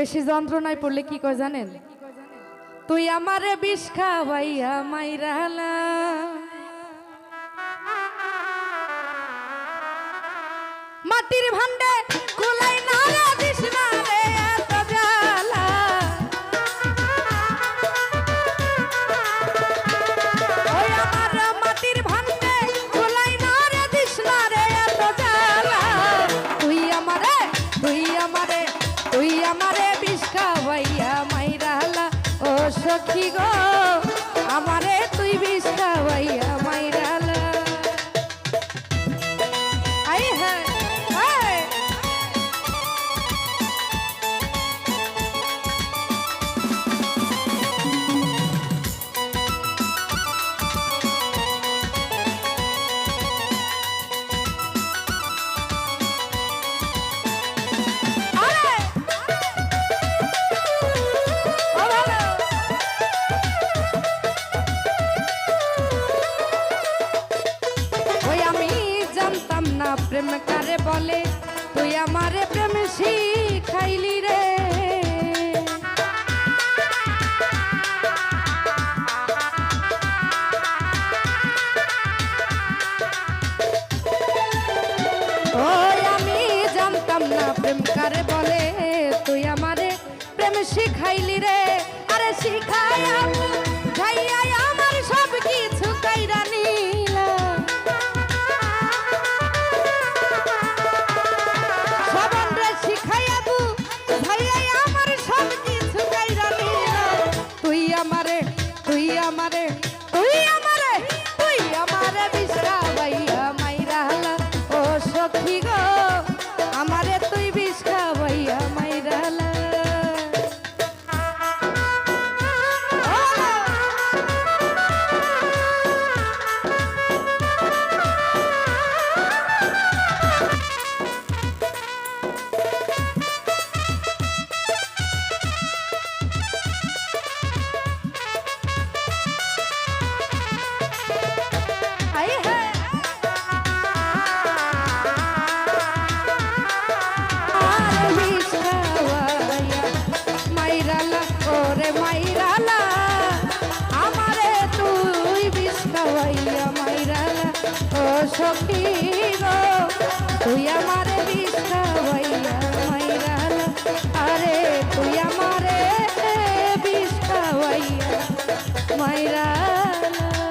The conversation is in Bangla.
বেশি যন্ত্রণায় পড়লে কি কয় জানেন? তুই আমারে বিষ খাওয়াইয়া মাইরালা, মাটির ভান্ডে কুলাই না রে দিস না রে এত জ্বালা। ওই আমার মাটির ভান্ডে কুলাই না রে দিস না রে এত জ্বালা। তুই আমারে বিষ খাওয়াইয়া মাইরালা ও সখী গো, আমারে তুই বিষ খাওয়াইয়া মাইরালা। আই হ্যাঁ প্রেম কারে বলে, তুই আমারে প্রেম শিখাইলি রে। ওই আমি জানতাম না প্রেম কারে বলে, তুই আমারে প্রেম শিখাইলি রে। আরে শিখাইয়া খাইয়া আমার সব কিছু কাইরা নিলা। আমারে বিষ খাওয়াইয়া মাইরালা ও সখী গো, আমারে তুই বিষ খাওয়াইয়া মাইরালা। সখী গো, তুই আমারে বিষ খাওয়াইয়া মাইরালা, আরে তুই আমারে বিষ খাওয়াইয়া মাইরালা।